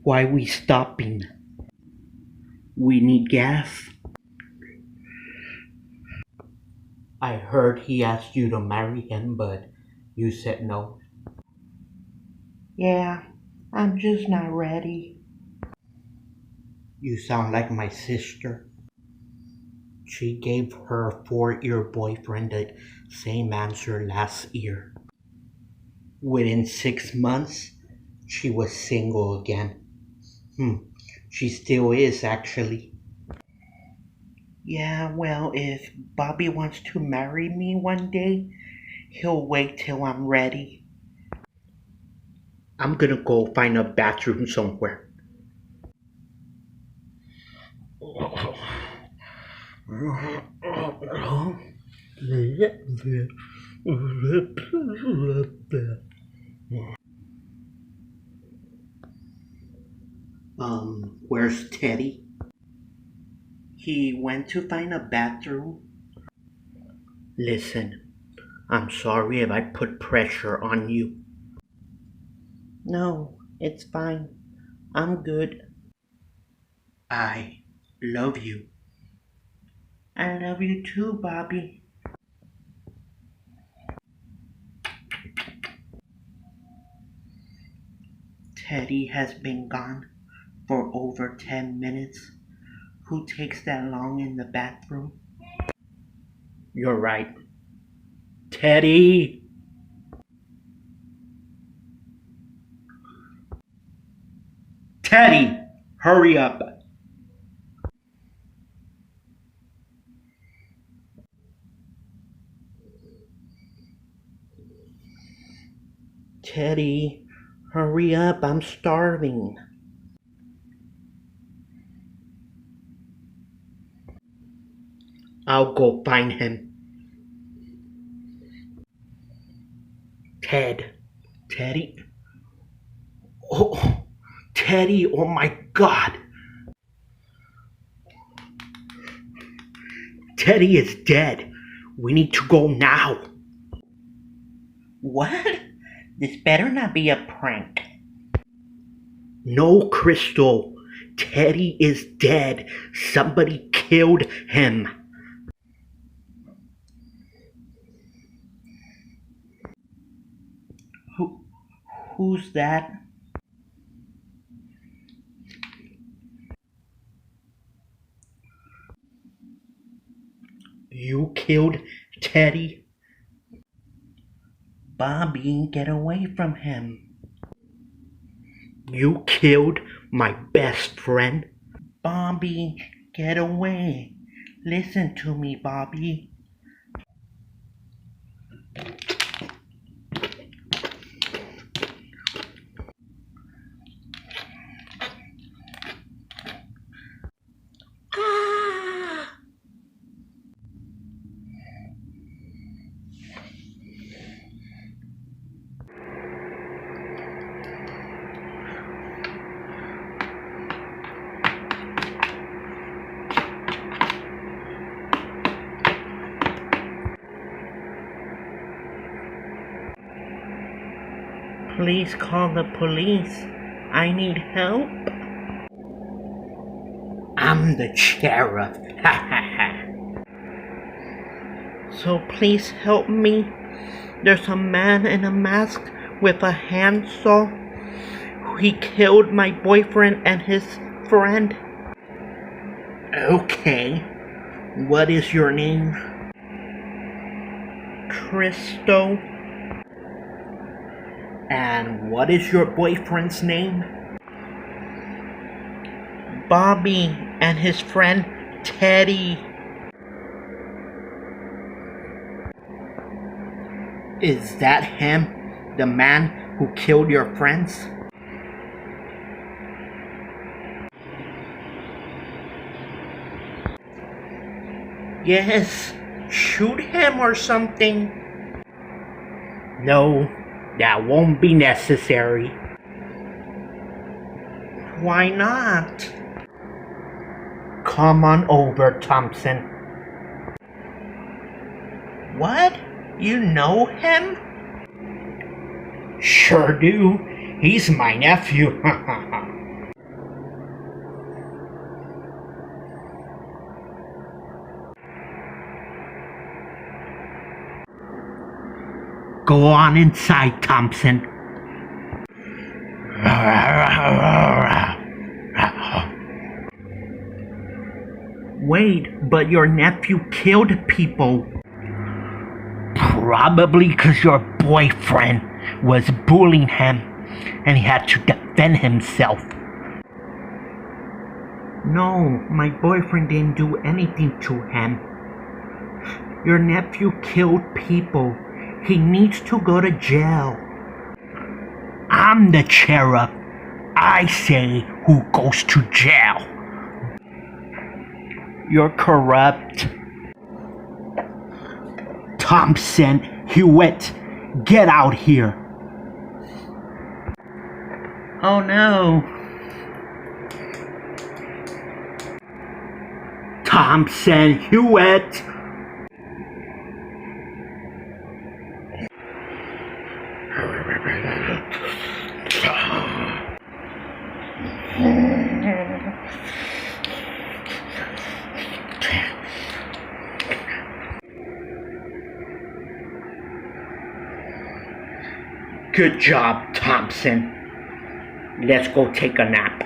Why we stopping? We need gas. I heard he asked you to marry him, but you said no. Yeah, I'm just not ready. You sound like my sister. She gave her 4-year boyfriend the same answer last year. Within 6 months, she was single again. She still is, actually. Yeah, well, if Bobby wants to marry me one day, he'll wait till I'm ready. I'm gonna go find a bathroom somewhere. Where's Teddy? He went to find a bathroom. Listen, I'm sorry if I put pressure on you. No, it's fine. I'm good. I love you. I love you too, Bobby. Teddy has been gone for over 10 minutes. Who takes that long in the bathroom? You're right. Teddy! Teddy! Hurry up! Teddy, hurry up, I'm starving. I'll go find him. Teddy? Oh, Teddy, oh my God! Teddy is dead. We need to go now. What? This better not be a prank. No, Cristal. Teddy is dead. Somebody killed him. Who's that? You killed Teddy? Bobby, get away from him. You killed my best friend? Bobby, get away. Listen to me, Bobby. Please call the police. I need help. I'm the sheriff. Ha ha ha. So please help me. There's a man in a mask with a handsaw. He killed my boyfriend and his friend. Okay. What is your name? Cristal. And what is your boyfriend's name? Bobby and his friend Teddy. Is that him? The man who killed your friends? Yes, shoot him or something. No, that won't be necessary. Why not? Come on over, Thompson. What? You know him? Sure do. He's my nephew. Go on inside, Thompson. Wait, but your nephew killed people. Probably because your boyfriend was bullying him and he had to defend himself. No, my boyfriend didn't do anything to him. Your nephew killed people. He needs to go to jail. I'm the sheriff. I say who goes to jail. You're corrupt. Thompson, Hewitt, get out here. Oh no. Thompson, Hewitt. Good job, Thompson. Let's go take a nap.